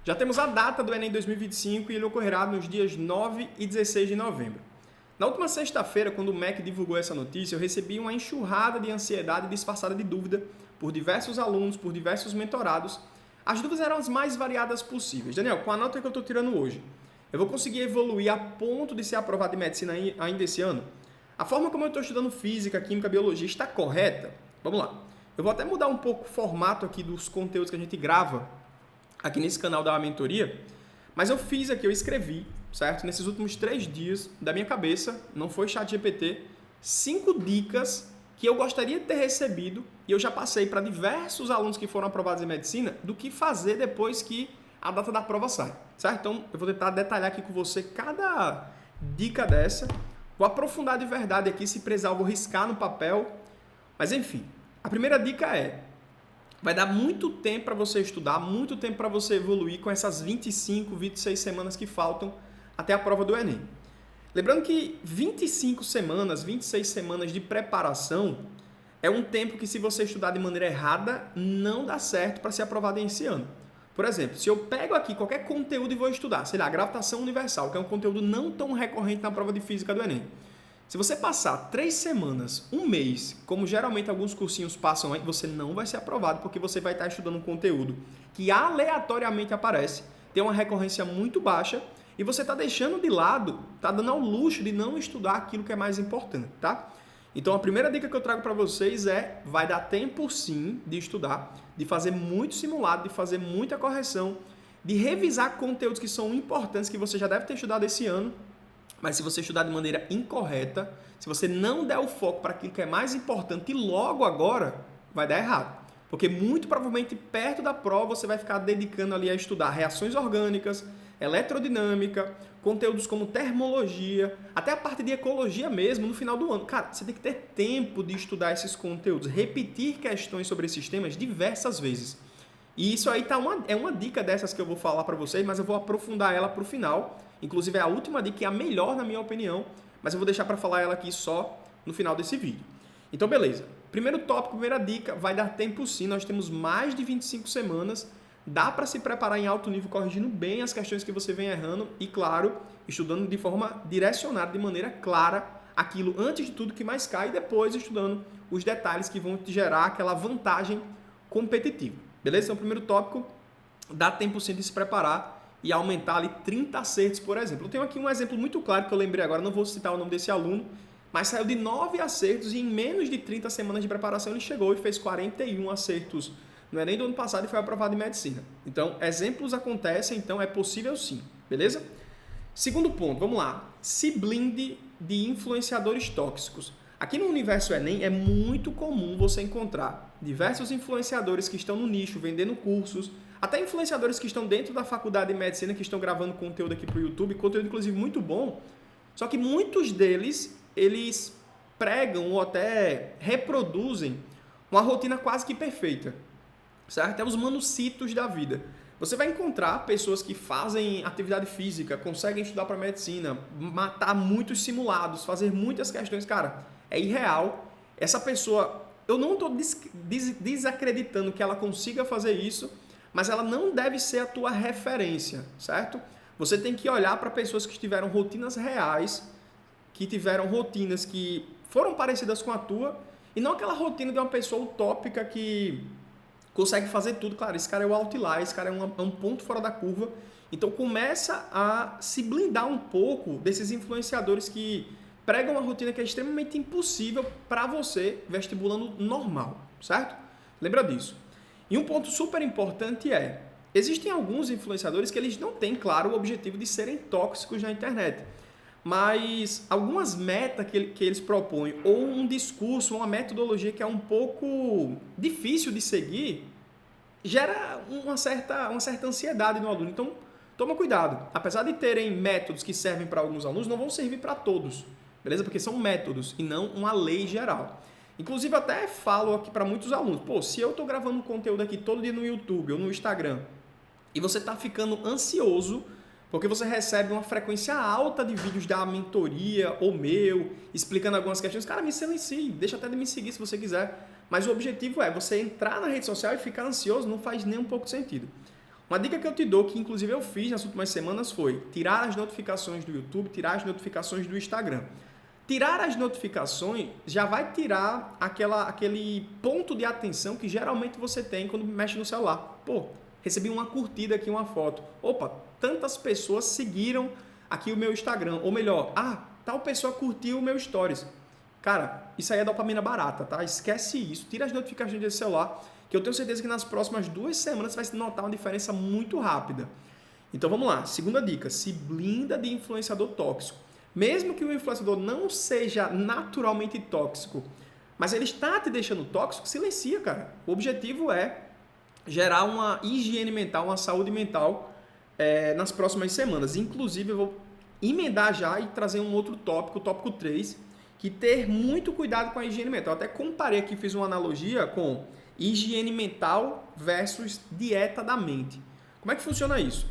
Já temos a data do Enem 2025 e ele ocorrerá nos dias 9 e 16 de novembro. Na última sexta-feira, quando o MEC divulgou essa notícia, eu recebi uma enxurrada de ansiedade disfarçada de dúvida por diversos alunos, por diversos mentorados. As dúvidas eram as mais variadas possíveis. Daniel, com a nota que eu estou tirando hoje, eu vou conseguir evoluir a ponto de ser aprovado em medicina ainda esse ano? A forma como eu estou estudando física, química, biologia está correta? Vamos lá. Eu vou até mudar um pouco o formato aqui dos conteúdos que a gente grava aqui nesse canal da mentoria, mas eu fiz aqui, eu escrevi, certo? Nesses últimos 3 dias, da minha cabeça, não foi ChatGPT, 5 dicas que eu gostaria de ter recebido e eu já passei para diversos alunos que foram aprovados em medicina do que fazer depois que a data da prova sai, certo? Então, eu vou tentar detalhar aqui com você cada dica dessa, vou aprofundar de verdade aqui, se precisar eu vou riscar no papel, mas enfim, a primeira dica é: vai dar muito tempo para você estudar, muito tempo para você evoluir com essas 25, 26 semanas que faltam até a prova do Enem. Lembrando que 25 semanas, 26 semanas de preparação é um tempo que, se você estudar de maneira errada, não dá certo para ser aprovado esse ano. Por exemplo, se eu pego aqui qualquer conteúdo e vou estudar, sei lá, gravitação universal, que é um conteúdo não tão recorrente na prova de física do Enem. Se você passar 3 semanas, 1 mês, como geralmente alguns cursinhos passam aí, você não vai ser aprovado, porque você vai estar estudando um conteúdo que aleatoriamente aparece, tem uma recorrência muito baixa, e você está deixando de lado, está dando ao luxo de não estudar aquilo que é mais importante, tá? Então a primeira dica que eu trago para vocês é: vai dar tempo sim de estudar, de fazer muito simulado, de fazer muita correção, de revisar conteúdos que são importantes, que você já deve ter estudado esse ano. Mas se você estudar de maneira incorreta, se você não der o foco para aquilo que é mais importante logo agora, vai dar errado. Porque muito provavelmente perto da prova você vai ficar dedicando ali a estudar reações orgânicas, eletrodinâmica, conteúdos como termologia, até a parte de ecologia mesmo no final do ano. Cara, você tem que ter tempo de estudar esses conteúdos, repetir questões sobre esses temas diversas vezes. E isso aí é uma dica dessas que eu vou falar para vocês, mas eu vou aprofundar ela para o final. Inclusive é a última dica, é a melhor na minha opinião, mas eu vou deixar para falar ela aqui só no final desse vídeo. Então, beleza. Primeiro tópico, primeira dica, vai dar tempo sim, nós temos mais de 25 semanas, dá para se preparar em alto nível, corrigindo bem as questões que você vem errando e, claro, estudando de forma direcionada, de maneira clara, aquilo antes de tudo que mais cai e depois estudando os detalhes que vão te gerar aquela vantagem competitiva. Beleza? Então, primeiro tópico, dá tempo sim de se preparar e aumentar ali 30 acertos, por exemplo. Eu tenho aqui um exemplo muito claro que eu lembrei agora, não vou citar o nome desse aluno, mas saiu de 9 acertos e em menos de 30 semanas de preparação ele chegou e fez 41 acertos no Enem do ano passado e foi aprovado em medicina. Então, exemplos acontecem, então é possível sim, beleza? Segundo ponto, vamos lá. Se blinde de influenciadores tóxicos. Aqui no universo Enem é muito comum você encontrar diversos influenciadores que estão no nicho, vendendo cursos, até influenciadores que estão dentro da faculdade de medicina, que estão gravando conteúdo aqui para o YouTube, conteúdo inclusive muito bom, só que muitos deles, eles pregam ou até reproduzem uma rotina quase que perfeita, certo? É os manucitos da vida. Você vai encontrar pessoas que fazem atividade física, conseguem estudar para medicina, matar muitos simulados, fazer muitas questões, cara, é irreal. Essa pessoa, eu não estou desacreditando que ela consiga fazer isso, mas ela não deve ser a tua referência, certo? Você tem que olhar para pessoas que tiveram rotinas reais, que tiveram rotinas que foram parecidas com a tua, e não aquela rotina de uma pessoa utópica que consegue fazer tudo. Claro, esse cara é o outlier, esse cara é um ponto fora da curva. Então começa a se blindar um pouco desses influenciadores que pregam uma rotina que é extremamente impossível para você, vestibulando normal, certo? Lembra disso. E um ponto super importante é: existem alguns influenciadores que eles não têm, claro, o objetivo de serem tóxicos na internet, mas algumas metas que eles propõem, ou um discurso, uma metodologia que é um pouco difícil de seguir, gera uma certa ansiedade no aluno. Então, toma cuidado. Apesar de terem métodos que servem para alguns alunos, não vão servir para todos, beleza? Porque são métodos e não uma lei geral. Inclusive, até falo aqui para muitos alunos: pô, se eu estou gravando um conteúdo aqui todo dia no YouTube ou no Instagram e você está ficando ansioso porque você recebe uma frequência alta de vídeos da mentoria ou meu, explicando algumas questões, cara, me silencie, deixa até de me seguir se você quiser. Mas o objetivo é você entrar na rede social e ficar ansioso, não faz nem um pouco de sentido. Uma dica que eu te dou, que inclusive eu fiz nas últimas semanas, foi tirar as notificações do YouTube, tirar as notificações do Instagram. Tirar as notificações já vai tirar aquele ponto de atenção que geralmente você tem quando mexe no celular. Pô, recebi uma curtida aqui, uma foto. Opa, tantas pessoas seguiram aqui o meu Instagram. Ou melhor, tal pessoa curtiu o meu Stories. Cara, isso aí é dopamina barata, tá? Esquece isso. Tira as notificações desse celular, que eu tenho certeza que nas próximas 2 semanas você vai notar uma diferença muito rápida. Então vamos lá. Segunda dica, se blinda de influenciador tóxico. Mesmo que o influenciador não seja naturalmente tóxico, mas ele está te deixando tóxico, silencia, cara. O objetivo é gerar uma higiene mental, uma saúde mental nas próximas semanas. Inclusive, eu vou emendar já e trazer um outro tópico, o tópico 3, que ter muito cuidado com a higiene mental. Eu até comparei aqui, fiz uma analogia com higiene mental versus dieta da mente. Como é que funciona isso?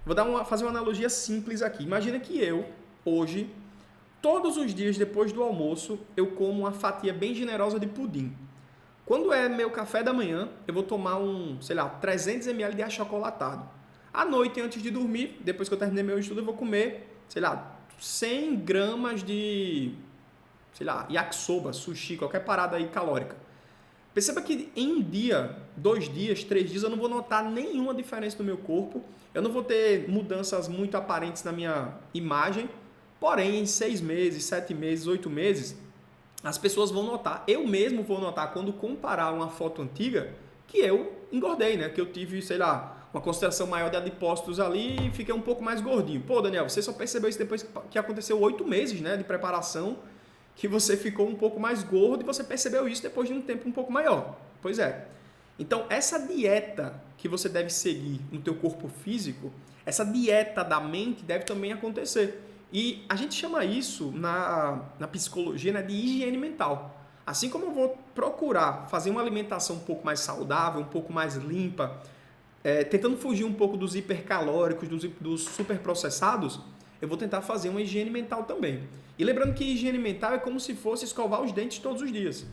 Vou fazer uma analogia simples aqui. Imagina que eu, hoje, todos os dias depois do almoço, eu como uma fatia bem generosa de pudim. Quando é meu café da manhã, eu vou tomar 300 ml de achocolatado. À noite, antes de dormir, depois que eu terminei meu estudo, eu vou comer, 100 gramas de, yakisoba, sushi, qualquer parada aí calórica. Perceba que em um dia, 2 dias, 3 dias, eu não vou notar nenhuma diferença no meu corpo, eu não vou ter mudanças muito aparentes na minha imagem, porém, em 6 meses, 7 meses, 8 meses, as pessoas vão notar, eu mesmo vou notar quando comparar uma foto antiga, que eu engordei, né? Que eu tive, uma concentração maior de adipócitos ali e fiquei um pouco mais gordinho. Pô, Daniel, você só percebeu isso depois que aconteceu 8 meses, né, de preparação, que você ficou um pouco mais gordo e você percebeu isso depois de um tempo um pouco maior. Pois é. Então, essa dieta que você deve seguir no teu corpo físico, essa dieta da mente deve também acontecer. E a gente chama isso na psicologia, né, de higiene mental. Assim como eu vou procurar fazer uma alimentação um pouco mais saudável, um pouco mais limpa, tentando fugir um pouco dos hipercalóricos, dos superprocessados, eu vou tentar fazer uma higiene mental também. E lembrando que higiene mental é como se fosse escovar os dentes todos os dias.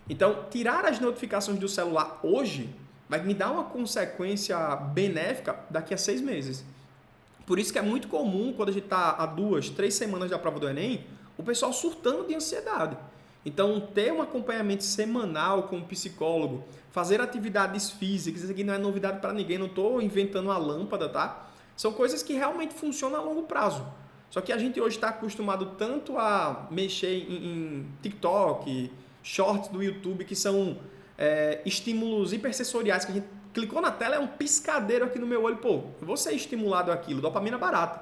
Então, tirar as notificações do celular hoje vai me dar uma consequência benéfica daqui a 6 meses. Por isso que é muito comum, quando a gente está a 2, 3 semanas da prova do Enem, o pessoal surtando de ansiedade. Então, ter um acompanhamento semanal com um psicólogo, fazer atividades físicas, isso aqui não é novidade para ninguém, não estou inventando uma lâmpada, tá? São coisas que realmente funcionam a longo prazo. Só que a gente hoje está acostumado tanto a mexer em TikTok, shorts do YouTube, que são estímulos hipersensoriais, que a gente clicou na tela, é um piscadeiro aqui no meu olho, pô, eu vou ser estimulado àquilo, dopamina barata.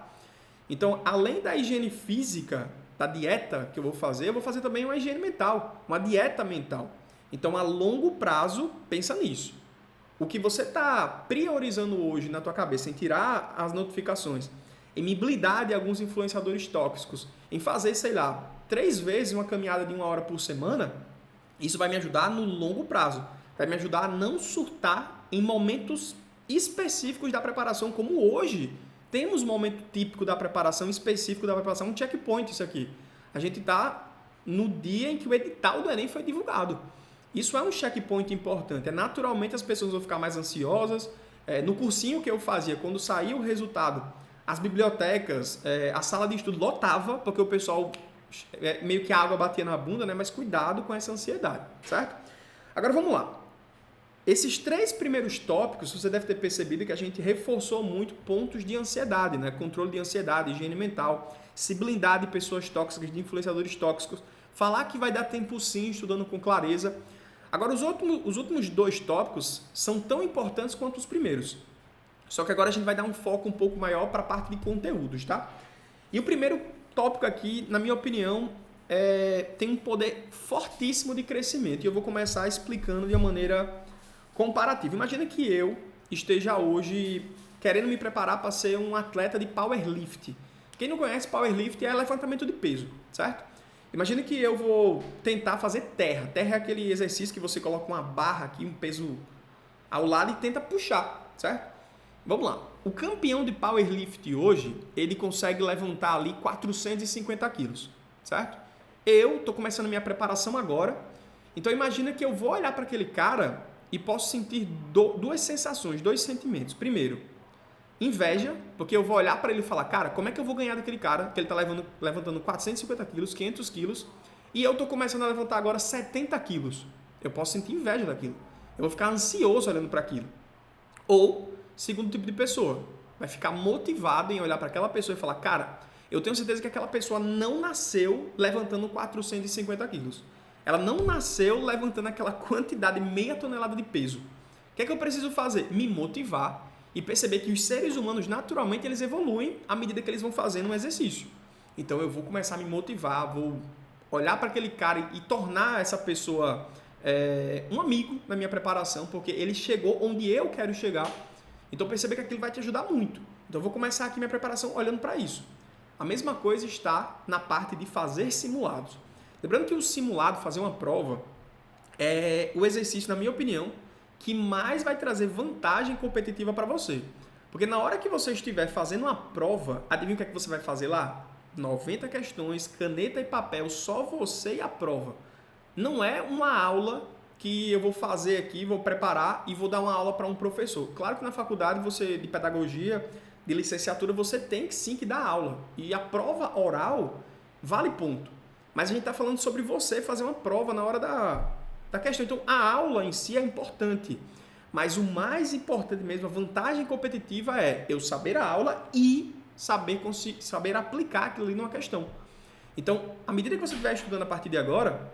Então, além da higiene física, da dieta que eu vou fazer também uma higiene mental, uma dieta mental. Então, a longo prazo, pensa nisso. O que você está priorizando hoje na tua cabeça em tirar as notificações, em me blindar de alguns influenciadores tóxicos, em fazer, 3 vezes uma caminhada de 1 hora por semana, isso vai me ajudar no longo prazo. Vai me ajudar a não surtar em momentos específicos da preparação, como hoje. Temos um momento típico da preparação, específico da preparação, um checkpoint isso aqui. A gente está no dia em que o edital do Enem foi divulgado. Isso é um checkpoint importante. Naturalmente as pessoas vão ficar mais ansiosas. No cursinho que eu fazia, quando saía o resultado, as bibliotecas, a sala de estudo lotava, porque o pessoal, meio que a água batia na bunda, né? Mas cuidado com essa ansiedade, certo? Agora vamos lá. Esses 3 primeiros tópicos, você deve ter percebido que a gente reforçou muito pontos de ansiedade, né? Controle de ansiedade, higiene mental, se blindar de pessoas tóxicas, de influenciadores tóxicos, falar que vai dar tempo sim, estudando com clareza. Agora, os últimos 2 tópicos são tão importantes quanto os primeiros. Só que agora a gente vai dar um foco um pouco maior para a parte de conteúdos, tá? E o primeiro tópico aqui, na minha opinião, tem um poder fortíssimo de crescimento. E eu vou começar explicando de uma maneira comparativa. Imagina que eu esteja hoje querendo me preparar para ser um atleta de powerlift. Quem não conhece, powerlift é levantamento de peso, certo? Imagina que eu vou tentar fazer terra. Terra é aquele exercício que você coloca uma barra aqui, um peso ao lado e tenta puxar, certo? Vamos lá. O campeão de powerlift hoje, ele consegue levantar ali 450 quilos, certo? Eu estou começando a minha preparação agora, então imagina que eu vou olhar para aquele cara e posso sentir 2 sensações, 2 sentimentos. Primeiro, inveja, porque eu vou olhar para ele e falar, cara, como é que eu vou ganhar daquele cara que ele está levantando 450 quilos, 500 quilos, e eu estou começando a levantar agora 70 quilos. Eu posso sentir inveja daquilo. Eu vou ficar ansioso olhando para aquilo. Ou, segundo tipo de pessoa, vai ficar motivado em olhar para aquela pessoa e falar, cara, eu tenho certeza que aquela pessoa não nasceu levantando 450 quilos. Ela não nasceu levantando aquela quantidade, meia tonelada de peso. O que é que eu preciso fazer? Me motivar e perceber que os seres humanos, naturalmente, eles evoluem à medida que eles vão fazendo um exercício. Então, eu vou começar a me motivar, vou olhar para aquele cara e tornar essa pessoa um amigo na minha preparação, porque ele chegou onde eu quero chegar. Então, perceber que aquilo vai te ajudar muito. Então, eu vou começar aqui minha preparação olhando para isso. A mesma coisa está na parte de fazer simulados. Lembrando que o simulado, fazer uma prova, é o exercício, na minha opinião, que mais vai trazer vantagem competitiva para você. Porque na hora que você estiver fazendo uma prova, adivinha o que é que você vai fazer lá? 90 questões, caneta e papel, só você e a prova. Não é uma aula que eu vou fazer aqui, vou preparar e vou dar uma aula para um professor. Claro que na faculdade você de pedagogia, de licenciatura, você tem que sim que dar aula. E a prova oral vale ponto. Mas a gente está falando sobre você fazer uma prova na hora da questão. Então, a aula em si é importante. Mas o mais importante mesmo, a vantagem competitiva é eu saber a aula e saber aplicar aquilo ali numa questão. Então, à medida que você estiver estudando a partir de agora,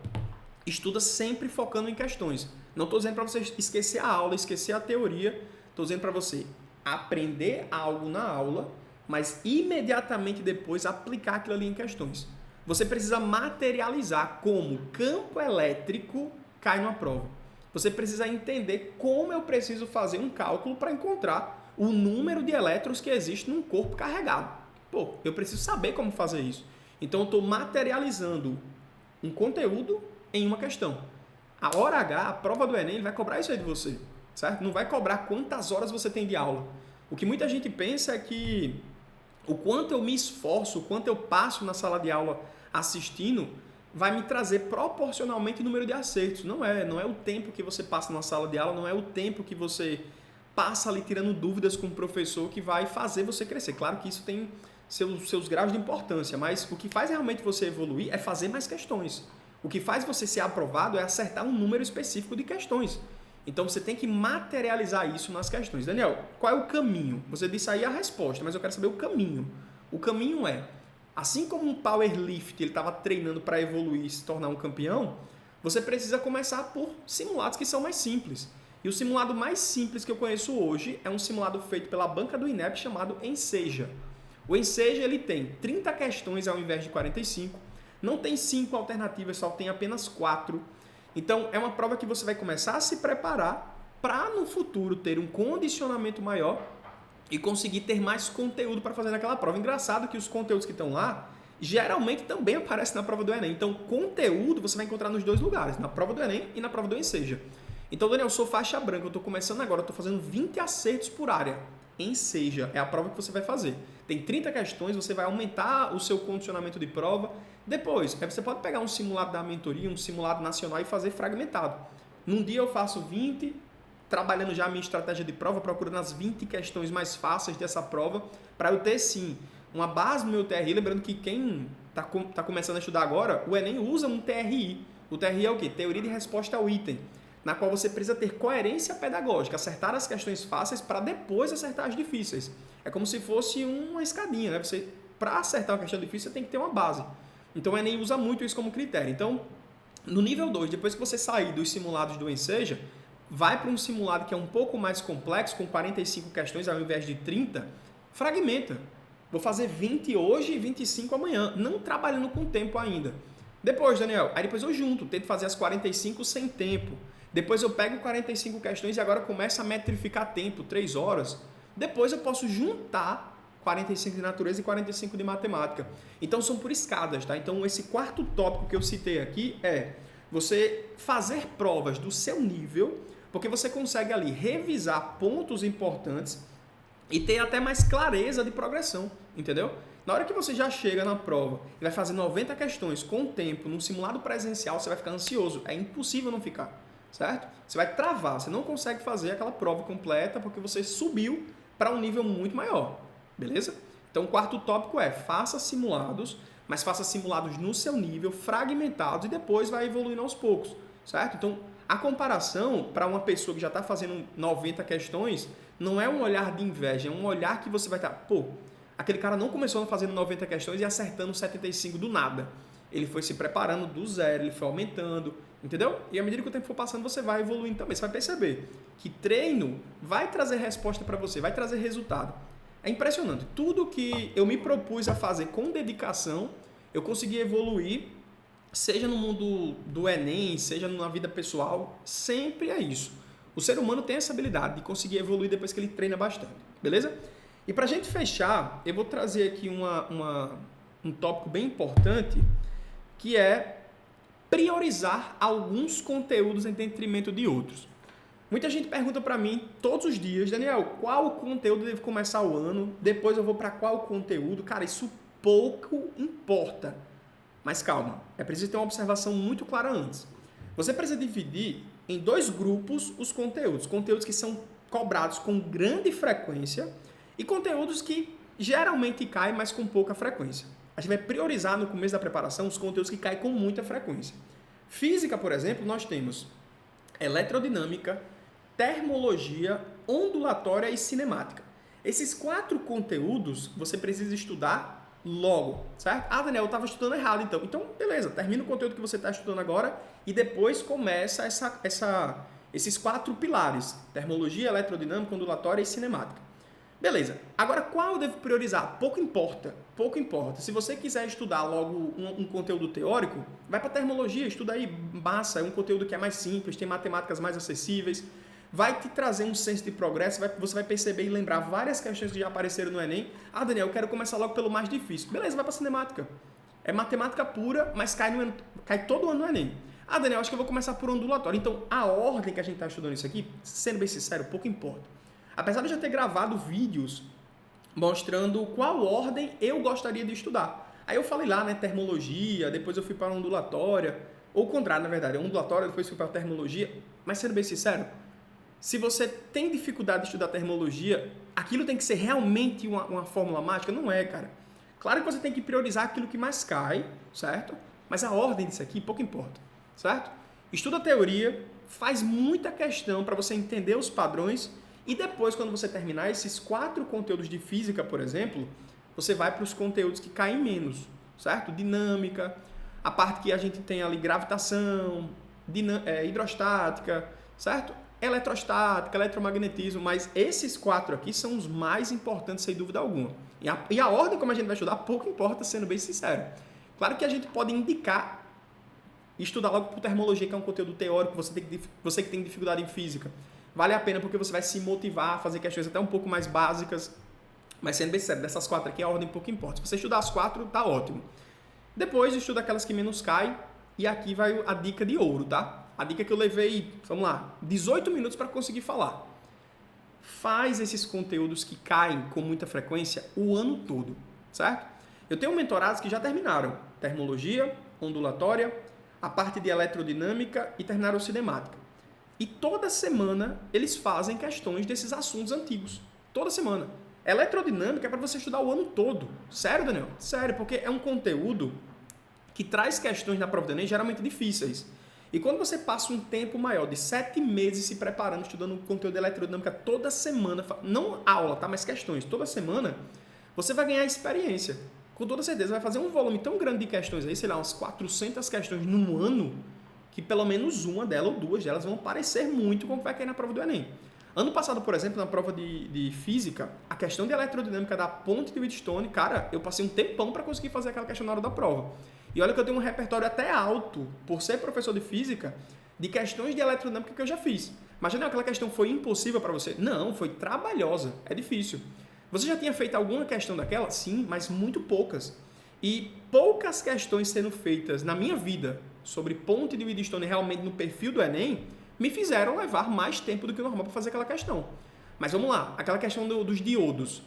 estuda sempre focando em questões. Não estou dizendo para você esquecer a aula, esquecer a teoria. Estou dizendo para você aprender algo na aula, mas imediatamente depois aplicar aquilo ali em questões. Você precisa materializar como campo elétrico cai numa prova. Você precisa entender como eu preciso fazer um cálculo para encontrar o número de elétrons que existe num corpo carregado. Pô, eu preciso saber como fazer isso. Então, eu estou materializando um conteúdo em uma questão. A hora H, a prova do Enem, ele vai cobrar isso aí de você, certo? Não vai cobrar quantas horas você tem de aula. O que muita gente pensa é que o quanto eu me esforço, o quanto eu passo na sala de aula assistindo, vai me trazer proporcionalmente o número de acertos. Não é o tempo que você passa na sala de aula, não é o tempo que você passa ali tirando dúvidas com o professor que vai fazer você crescer. Claro que isso tem seus graus de importância, mas o que faz realmente você evoluir é fazer mais questões. O que faz você ser aprovado é acertar um número específico de questões. Então, você tem que materializar isso nas questões. Daniel, qual é o caminho? Você disse aí a resposta, mas eu quero saber o caminho. O caminho é, assim como um powerlift ele estava treinando para evoluir e se tornar um campeão, você precisa começar por simulados que são mais simples. E o simulado mais simples que eu conheço hoje é um simulado feito pela banca do INEP chamado Enseja. O Enseja ele tem 30 questões ao invés de 45, não tem 5 alternativas, só tem apenas 4. Então, é uma prova que você vai começar a se preparar para, no futuro, ter um condicionamento maior e conseguir ter mais conteúdo para fazer naquela prova. Engraçado que os conteúdos que estão lá, geralmente também aparecem na prova do Enem. Então, conteúdo você vai encontrar nos dois lugares, na prova do Enem e na prova do Enseja. Então, Daniel, eu sou faixa branca, eu estou começando agora, eu estou fazendo 20 acertos por área. Enseja é a prova que você vai fazer. Tem 30 questões, você vai aumentar o seu condicionamento de prova. Depois, você pode pegar um simulado da mentoria, um simulado nacional e fazer fragmentado. Num dia eu faço 20, trabalhando já a minha estratégia de prova, procurando as 20 questões mais fáceis dessa prova, para eu ter sim uma base no meu TRI. Lembrando que quem está começando a estudar agora, o Enem usa um TRI. O TRI é o quê? Teoria de resposta ao item, na qual você precisa ter coerência pedagógica, acertar as questões fáceis para depois acertar as difíceis. É como se fosse uma escadinha, né? Para acertar uma questão difícil, você tem que ter uma base. Então, o Enem usa muito isso como critério. Então, no nível 2, depois que você sair dos simulados do Enseja, vai para um simulado que é um pouco mais complexo, com 45 questões ao invés de 30, fragmenta. Vou fazer 20 hoje e 25 amanhã, não trabalhando com tempo ainda. Depois, Daniel, aí depois eu junto, tento fazer as 45 sem tempo. Depois eu pego 45 questões e agora começo a metrificar tempo, 3 horas. Depois eu posso juntar 45 de natureza e 45 de matemática. Então são por escadas, tá? Então esse quarto tópico que eu citei aqui é você fazer provas do seu nível, porque você consegue ali revisar pontos importantes e ter até mais clareza de progressão, entendeu? Na hora que você já chega na prova e vai fazer 90 questões com o tempo, num simulado presencial, você vai ficar ansioso. É impossível não ficar, certo? Você vai travar, você não consegue fazer aquela prova completa porque você subiu para um nível muito maior, beleza? Então, o quarto tópico é faça simulados, mas faça simulados no seu nível, fragmentados, e depois vai evoluindo aos poucos, certo? Então, a comparação para uma pessoa que já está fazendo 90 questões não é um olhar de inveja, é um olhar que você vai estar, aquele cara não começou fazendo 90 questões e acertando 75 do nada. Ele foi se preparando do zero, ele foi aumentando, entendeu? E à medida que o tempo for passando, você vai evoluindo também. Você vai perceber que treino vai trazer resposta para você, vai trazer resultado. É impressionante. Tudo que eu me propus a fazer com dedicação, eu consegui evoluir, seja no mundo do Enem, seja na vida pessoal, sempre é isso. O ser humano tem essa habilidade de conseguir evoluir depois que ele treina bastante, beleza? E para a gente fechar, eu vou trazer aqui um tópico bem importante, que é priorizar alguns conteúdos em detrimento de outros. Muita gente pergunta para mim todos os dias, Daniel, qual conteúdo deve começar o ano? Depois eu vou para qual conteúdo? Cara, isso pouco importa. Mas calma, é preciso ter uma observação muito clara antes. Você precisa dividir em 2 grupos os conteúdos. Conteúdos que são cobrados com grande frequência e conteúdos que geralmente caem, mas com pouca frequência. A gente vai priorizar no começo da preparação os conteúdos que caem com muita frequência. Física, por exemplo, nós temos eletrodinâmica, termologia, ondulatória e cinemática. Esses 4 conteúdos você precisa estudar logo, certo? Ah, Daniel, eu estava estudando errado então. Então, beleza, termina o conteúdo que você está estudando agora e depois começa esses 4 pilares: termologia, eletrodinâmica, ondulatória e cinemática. Beleza. Agora, qual eu devo priorizar? Pouco importa. Pouco importa. Se você quiser estudar logo um conteúdo teórico, vai para termologia, estuda aí, massa, é um conteúdo que é mais simples, tem matemáticas mais acessíveis, vai te trazer um senso de progresso, você vai perceber e lembrar várias questões que já apareceram no Enem. Ah, Daniel, eu quero começar logo pelo mais difícil. Beleza, vai para cinemática. É matemática pura, mas cai todo ano no Enem. Ah, Daniel, acho que eu vou começar por ondulatório. Então, a ordem que a gente está estudando isso aqui, sendo bem sincero, pouco importa. Apesar de eu já ter gravado vídeos mostrando qual ordem eu gostaria de estudar. Aí eu falei lá, né, termologia, depois eu fui para a ondulatória, ou o contrário, na verdade, ondulatória, depois fui para a termologia. Mas sendo bem sincero, se você tem dificuldade de estudar termologia, aquilo tem que ser realmente uma fórmula mágica? Não é, cara. Claro que você tem que priorizar aquilo que mais cai, certo? Mas a ordem disso aqui pouco importa, certo? Estuda a teoria, faz muita questão para você entender os padrões. E depois, quando você terminar esses 4 conteúdos de física, por exemplo, você vai para os conteúdos que caem menos, certo? Dinâmica, a parte que a gente tem ali gravitação, hidrostática, certo? Eletrostática, eletromagnetismo, mas esses 4 aqui são os mais importantes, sem dúvida alguma. E a ordem como a gente vai estudar, pouco importa, sendo bem sincero. Claro que a gente pode indicar estudar logo por termologia, que é um conteúdo teórico, você que tem dificuldade em física. Vale a pena porque você vai se motivar a fazer questões até um pouco mais básicas, mas sendo bem sério, dessas 4 aqui a ordem pouco importa. Se você estudar as 4, tá ótimo. Depois estuda aquelas que menos caem e aqui vai a dica de ouro, tá? A dica que eu levei, vamos lá, 18 minutos para conseguir falar. Faz esses conteúdos que caem com muita frequência o ano todo, certo? Eu tenho mentorados que já terminaram termologia, ondulatória, a parte de eletrodinâmica e terminaram cinemática. E toda semana eles fazem questões desses assuntos antigos. Toda semana. Eletrodinâmica é para você estudar o ano todo. Sério, Daniel? Sério, porque é um conteúdo que traz questões na prova do Enem geralmente difíceis. E quando você passa um tempo maior, de 7 meses se preparando, estudando conteúdo de eletrodinâmica toda semana, não aula, tá? Mas questões toda semana, você vai ganhar experiência. Com toda certeza, vai fazer um volume tão grande de questões aí, sei lá, umas 400 questões num ano, que pelo menos uma delas ou 2 delas vão parecer muito como vai cair na prova do Enem. Ano passado, por exemplo, na prova de física, a questão de eletrodinâmica da ponte de Wheatstone, cara, eu passei um tempão para conseguir fazer aquela questão na hora da prova. E olha que eu tenho um repertório até alto, por ser professor de física, de questões de eletrodinâmica que eu já fiz. Imagina, aquela questão foi impossível para você? Não, foi trabalhosa, é difícil. Você já tinha feito alguma questão daquela? Sim, mas muito poucas. E poucas questões sendo feitas na minha vida sobre ponte de Wheatstone realmente no perfil do Enem me fizeram levar mais tempo do que o normal para fazer aquela questão. Mas vamos lá, aquela questão dos diodos,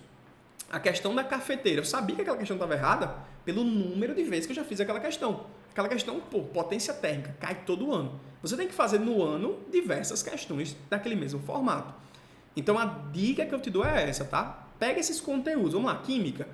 a questão da cafeteira. Eu sabia que aquela questão estava errada pelo número de vezes que eu já fiz aquela questão. Aquela questão, potência térmica, cai todo ano. Você tem que fazer no ano diversas questões daquele mesmo formato. Então a dica que eu te dou é essa, tá? Pega esses conteúdos, vamos lá, química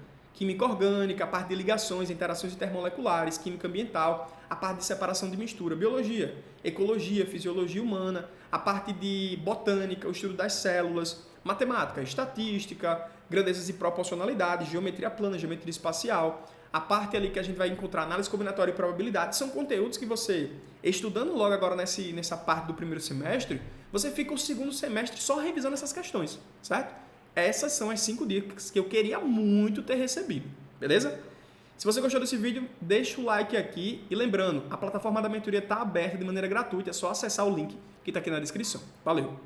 orgânica, a parte de ligações, interações intermoleculares, química ambiental, a parte de separação de mistura, biologia, ecologia, fisiologia humana, a parte de botânica, o estudo das células, matemática, estatística, grandezas e proporcionalidade, geometria plana, geometria espacial, a parte ali que a gente vai encontrar análise combinatória e probabilidade, são conteúdos que você, estudando logo agora nessa parte do primeiro semestre, você fica o segundo semestre só revisando essas questões, certo? Essas são as 5 dicas que eu queria muito ter recebido, beleza? Se você gostou desse vídeo, deixa o like aqui e lembrando, a plataforma da mentoria está aberta de maneira gratuita, é só acessar o link que está aqui na descrição. Valeu!